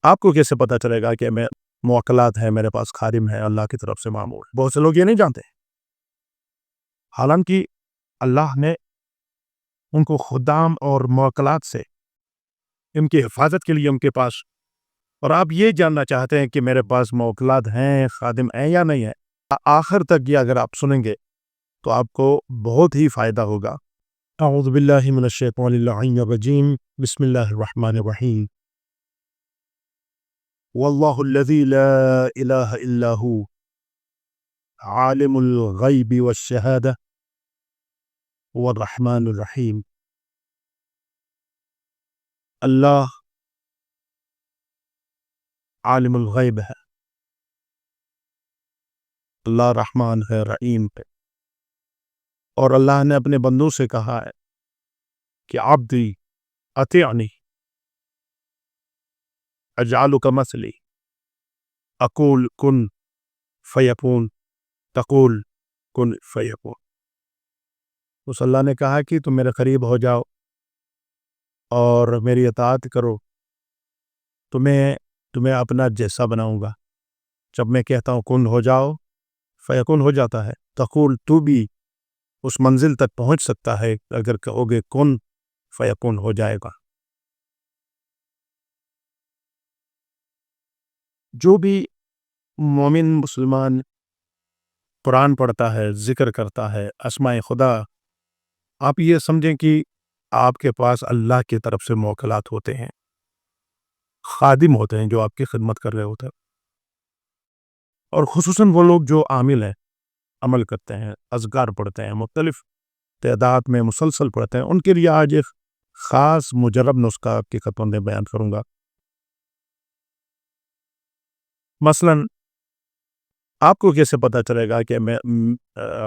آپ کو کیسے پتہ چلے گا کہ میں موکلات ہیں، میرے پاس خادم ہے اللہ کی طرف سے معمور؟ بہت سے لوگ یہ نہیں جانتے، حالانکہ اللہ نے ان کو خدام اور موکلات سے ان کی حفاظت کے لیے ان کے پاس، اور آپ یہ جاننا چاہتے ہیں کہ میرے پاس موکلات ہیں، خادم ہیں یا نہیں ہے، آخر تک یہ اگر آپ سنیں گے تو آپ کو بہت ہی فائدہ ہوگا۔ اعوذ باللہ من الشیطان اللعین الرجیم، بسم اللہ الرحمن الرحیم۔ واللہ الذی لا الہ الا ہو عالم الغیب والشہادہ هو الرحمن الرحیم۔ اللہ عالم الغیب ہے، اللہ رحمان ہے، رحیم ہے، اور اللہ نے اپنے بندوں سے کہا ہے کہ عبدی اطیعنی اجعلک مثلی اقول کن فیکون تقول کن فیکون۔ اس اللہ نے کہا کہ تم میرے قریب ہو جاؤ اور میری اطاعت کرو، تمہیں اپنا جیسا بناؤں گا۔ جب میں کہتا ہوں کن ہو جاؤ، فیکون ہو جاتا ہے۔ تقول، تو بھی اس منزل تک پہنچ سکتا ہے اگر کہو گے کن فیکون ہو جائے گا۔ جو بھی مومن مسلمان قرآن پڑھتا ہے، ذکر کرتا ہے، اسماء خدا، آپ یہ سمجھیں کہ آپ کے پاس اللہ کی طرف سے موکلات ہوتے ہیں، خادم ہوتے ہیں جو آپ کی خدمت کر رہے ہوتے ہیں، اور خصوصاً وہ لوگ جو عامل ہیں، عمل کرتے ہیں، اذکار پڑھتے ہیں، مختلف تعداد میں مسلسل پڑھتے ہیں، ان کے لیے آج ایک خاص مجرب نسخہ آپ کی خدمت میں بیان کروں گا۔ مثلاً آپ کو کیسے پتہ چلے گا کہ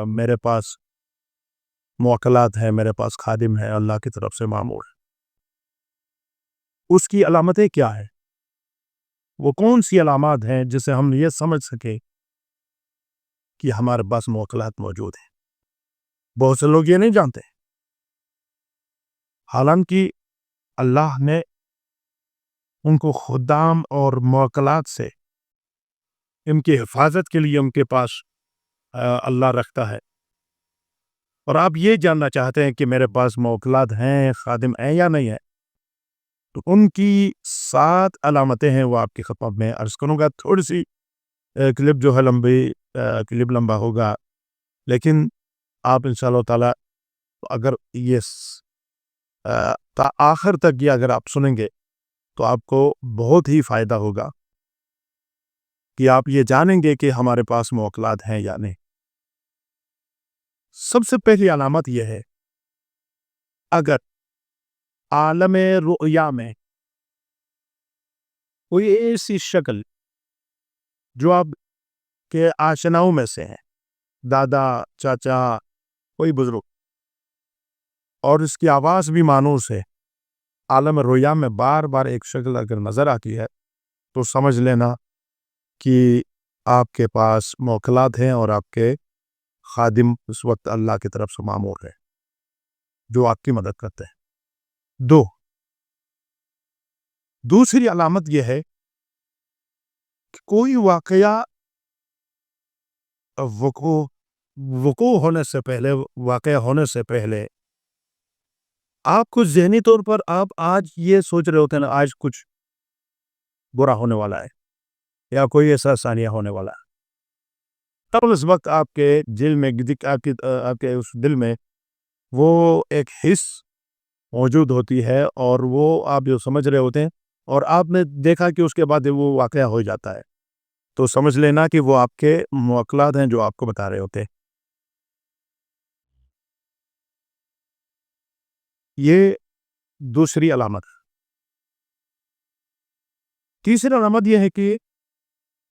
میرے پاس موکلات ہیں، میرے پاس خادم ہے اللہ کی طرف سے معمور؟ اس کی علامتیں کیا ہیں؟ وہ کون سی علامات ہیں جسے ہم یہ سمجھ سکیں کہ ہمارے پاس موکلات موجود ہیں؟ بہت سے لوگ یہ نہیں جانتے، حالانکہ اللہ نے ان کو خدام اور موکلات سے ان کی حفاظت کے لیے ان کے پاس اللہ رکھتا ہے، اور آپ یہ جاننا چاہتے ہیں کہ میرے پاس موکلات ہیں، خادم ہیں یا نہیں ہے، تو ان کی 7 علامتیں ہیں، وہ آپ کی خدمت میں عرض کروں گا۔ تھوڑی سی کلپ جو ہے کلپ لمبا ہوگا، لیکن آپ انشاءاللہ تعالی اگر یہ آخر تک یہ اگر آپ سنیں گے تو آپ کو بہت ہی فائدہ ہوگا کہ آپ یہ جانیں گے کہ ہمارے پاس موکلات ہیں یا نہیں۔ سب سے پہلی علامت یہ ہے، اگر عالم رؤیا میں کوئی ایسی شکل جو آپ کے آشناؤں میں سے ہے، دادا، چاچا، کوئی بزرگ، اور اس کی آواز بھی مانوس ہے، عالم رؤیا میں بار بار ایک شکل اگر نظر آتی ہے تو سمجھ لینا کہ آپ کے پاس موکلات ہیں اور آپ کے خادم اس وقت اللہ کی طرف سے مامور ہے جو آپ کی مدد کرتے ہیں۔ دوسری علامت یہ ہے کہ کوئی واقعہ وقوع ہونے سے پہلے، واقعہ ہونے سے پہلے آپ کو ذہنی طور پر آپ آج یہ سوچ رہے ہوتے ہیں نا، آج کچھ برا ہونے والا ہے یا کوئی ایسا ثانیہ ہونے والا ہے، تب اس وقت آپ کے دل میں آپ کے اس دل میں وہ ایک حس موجود ہوتی ہے، اور وہ آپ جو سمجھ رہے ہوتے ہیں، اور آپ نے دیکھا کہ اس کے بعد وہ واقعہ ہو جاتا ہے، تو سمجھ لینا کہ وہ آپ کے موکلات ہیں جو آپ کو بتا رہے ہوتے ہیں۔ یہ دوسری علامت۔ تیسری علامت یہ ہے کہ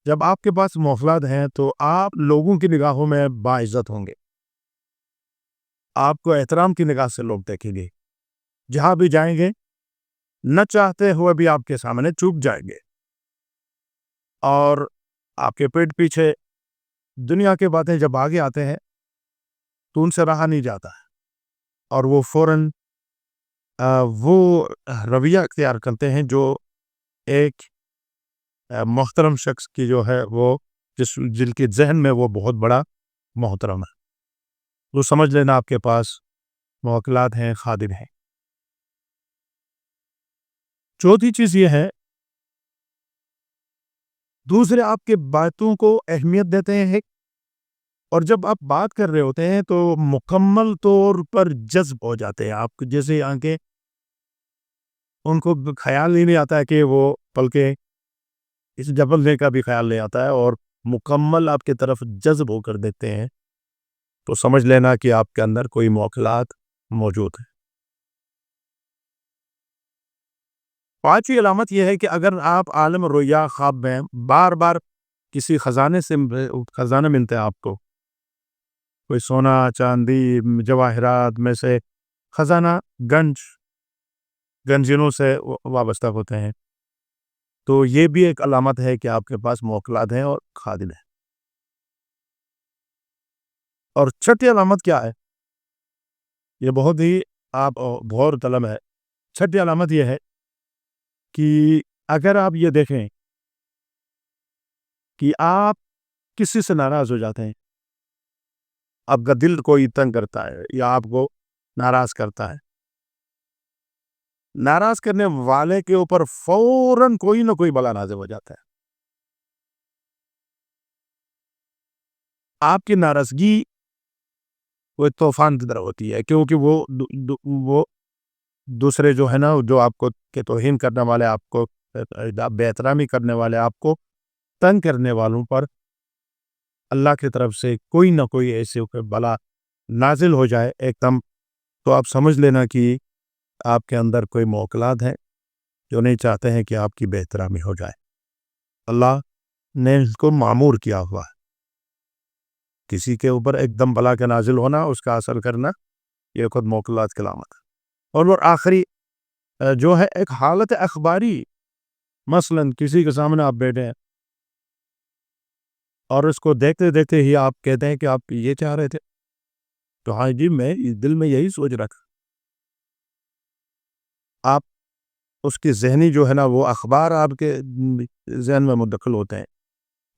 جب آپ کے پاس موکلات ہیں تو آپ لوگوں کی نگاہوں میں باعزت ہوں گے، آپ کو احترام کی نگاہ سے لوگ دیکھیں گے، جہاں بھی جائیں گے نہ چاہتے ہوئے بھی آپ کے سامنے چوک جائیں گے، اور آپ کے پیٹ پیچھے دنیا کے باتیں جب آگے آتے ہیں تو ان سے رہا نہیں جاتا ہے، اور وہ فوراً وہ رویہ اختیار کرتے ہیں جو ایک محترم شخص کی جو ہے وہ جن کے ذہن میں وہ بہت بڑا محترم ہے، وہ سمجھ لینا آپ کے پاس موکلات ہیں، خادم ہیں۔ چوتھی چیز یہ ہے، دوسرے آپ کے باتوں کو اہمیت دیتے ہیں، اور جب آپ بات کر رہے ہوتے ہیں تو مکمل طور پر جذب ہو جاتے ہیں آپ، جیسے آنکھیں ان کو خیال ہی نہیں آتا ہے کہ وہ بلکہ اس جبلنے کا بھی خیال نہیں آتا ہے، اور مکمل آپ کی طرف جذب ہو کر دیتے ہیں، تو سمجھ لینا کہ آپ کے اندر کوئی موکلات موجود ہے۔ پانچویں علامت یہ ہے کہ اگر آپ عالم رویا خواب میں بار بار کسی خزانے ملتے ہیں، آپ کو کوئی سونا چاندی جواہرات میں سے خزانہ گنجنوں سے وابستہ ہوتے ہیں، تو یہ بھی ایک علامت ہے کہ آپ کے پاس موکلات ہیں اور خادم ہیں۔ اور چھٹی علامت کیا ہے؟ یہ بہت ہی آپ غور طلب ہے۔ چھٹی علامت یہ ہے کہ اگر آپ یہ دیکھیں کہ آپ کسی سے ناراض ہو جاتے ہیں، آپ کا دل کوئی تنگ کرتا ہے یا آپ کو ناراض کرتا ہے، ناراض کرنے والے کے اوپر فوراً کوئی نہ کوئی بلا نازل ہو جاتا ہے۔ آپ کی ناراضگی وہ طوفان کی طرح ہوتی ہے، کیونکہ وہ دوسرے جو ہے نا، جو آپ کو کہ توہین کرنے والے، آپ کو بے احترامی کرنے والے، آپ کو تنگ کرنے والوں پر اللہ کی طرف سے کوئی نہ کوئی ایسے بلا نازل ہو جائے ایک دم، تو آپ سمجھ لینا کہ آپ کے اندر کوئی موکلات ہیں جو نہیں چاہتے ہیں کہ آپ کی بے احترامی ہو جائے۔ اللہ نے اس کو معمور کیا ہوا ہے، کسی کے اوپر ایک دم بلا کے نازل ہونا، اس کا اثر کرنا، یہ خود موکلات کی علامت ہے۔ اور وہ آخری جو ہے ایک حالت اخباری، مثلا کسی کے سامنے آپ بیٹھے ہیں اور اس کو دیکھتے دیکھتے ہی آپ کہتے ہیں کہ آپ یہ چاہ رہے تھے، تو ہاں جی، میں دل میں یہی سوچ رکھا، آپ اس کی ذہنی جو ہے نا وہ اخبار آپ کے ذہن میں منتقل ہوتے ہیں،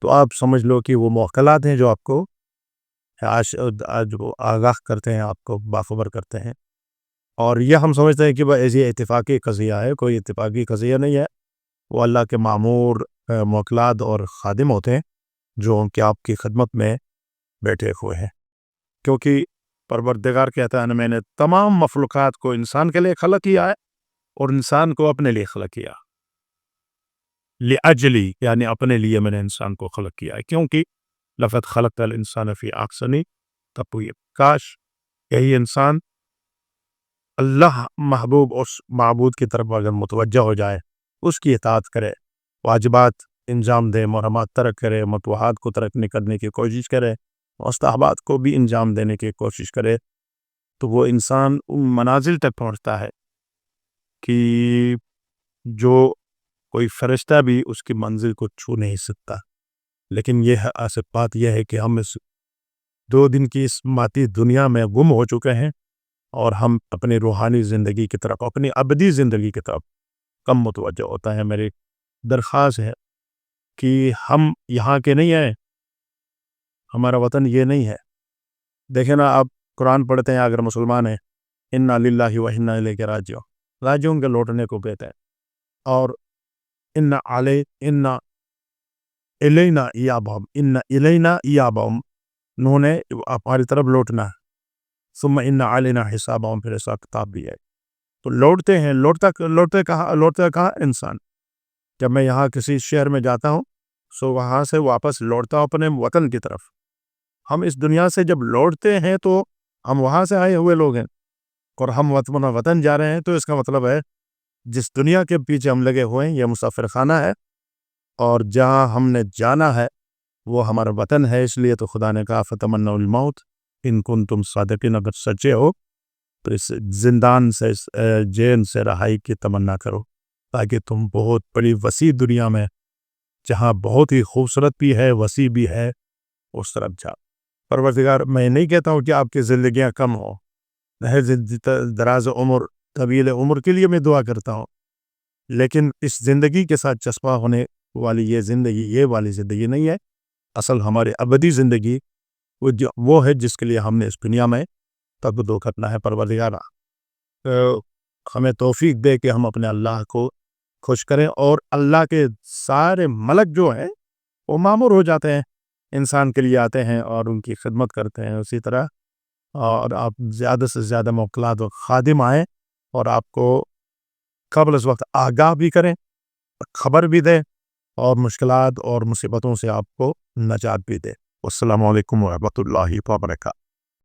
تو آپ سمجھ لو کہ وہ موکلات ہیں جو آپ کو آج وہ آگاہ کرتے ہیں، آپ کو باخبر کرتے ہیں۔ اور یہ ہم سمجھتے ہیں کہ وہ ایسی اتفاقی قضیہ ہے، کوئی اتفاقی قضیہ نہیں ہے، وہ اللہ کے معمور موکلات اور خادم ہوتے ہیں جو ان کے آپ کی خدمت میں بیٹھے ہوئے ہیں، کیونکہ پروردگار کہتا ہے نا، میں نے تمام مخلوقات کو انسان کے لیے خلق کیا ہے اور انسان کو اپنے لیے خلق کیا، لأجلی، یعنی اپنے لیے میں نے انسان کو خلق کیا ہے، کیونکہ لقد خلقت الانسان فی احسن تقویم، کاش یہی انسان اللہ محبوب اس معبود کی طرف اگر متوجہ ہو جائے، اس کی اطاعت کرے، واجبات انجام دے، محرمات ترک کرے، مطلوبات کو ترک نہیں کرنے کی کوشش کرے، مستحبات کو بھی انجام دینے کی کوشش کرے، تو وہ انسان ان منازل تک پہنچتا ہے کہ جو کوئی فرشتہ بھی اس کی منزل کو چھو نہیں سکتا۔ لیکن یہ آصف بات یہ ہے کہ ہم اس 2 دن کی اس ماتی دنیا میں گم ہو چکے ہیں، اور ہم اپنی روحانی زندگی کی طرف، اپنی ابدی زندگی کی طرف کم متوجہ ہوتا ہے۔ میری درخواست ہے کہ ہم یہاں کے نہیں ہیں، ہمارا وطن یہ نہیں ہے۔ دیکھیں نا، آپ قرآن پڑھتے ہیں، اگر مسلمان ہیں، انا للہ و انا الیہ راجعون، راجعون کے لوٹنے کو کہتے ہیں، اور انا الینا ایابہم، انا الینا ایابہم، انہوں نے ہماری طرف لوٹنا ہے، ثم ان علینا حسابہم، پھر حساب کتاب بھی ہے۔ تو لوٹتے ہیں، لوٹتے کہاں انسان؟ جب میں یہاں کسی شہر میں جاتا ہوں، سو وہاں سے واپس لوٹتا ہوں اپنے وطن کی طرف۔ ہم اس دنیا سے جب لوٹتے ہیں تو ہم وہاں سے آئے ہوئے لوگ ہیں، اور ہم وطن جا رہے ہیں، تو اس کا مطلب ہے جس دنیا کے پیچھے ہم لگے ہوئے ہیں یہ مسافر خانہ ہے، اور جہاں ہم نے جانا ہے وہ ہمارا وطن ہے۔ اس لیے تو خدا نے کہا فتمنوا الموت ان کنتم صادقین، اگر سچے ہو تو اس زندان سے، اس جیل سے رہائی کی تمنا کرو، تاکہ تم بہت بڑی وسیع دنیا میں، جہاں بہت ہی خوبصورت بھی ہے، وسیع بھی ہے، اس طرف جاؤ۔ پروردگار، میں نہیں کہتا ہوں کہ آپ کی زندگیاں کم ہوں، دراز عمر، طویل عمر کے لیے میں دعا کرتا ہوں، لیکن اس زندگی کے ساتھ چسپاں ہونے والی یہ زندگی نہیں ہے. اصل ہماری ابدی زندگی وہ ہے جس کے لیے ہم نے اس دنیا میں تبدو کرنا ہے. پروردگار ہمیں توفیق دے کہ ہم اپنے اللہ کو خوش کریں, اور اللہ کے سارے ملک جو ہیں وہ مامور ہو جاتے ہیں, انسان کے لیے آتے ہیں اور ان کی خدمت کرتے ہیں. اسی طرح اور آپ زیادہ سے زیادہ موکلات و خادم آئیں اور آپ کو قبل اس وقت آگاہ بھی کریں, خبر بھی دیں, اور مشکلات اور مصیبتوں سے آپ کو نجات بھی دے. السلام علیکم ورحمۃ اللہ وبرکاتہ.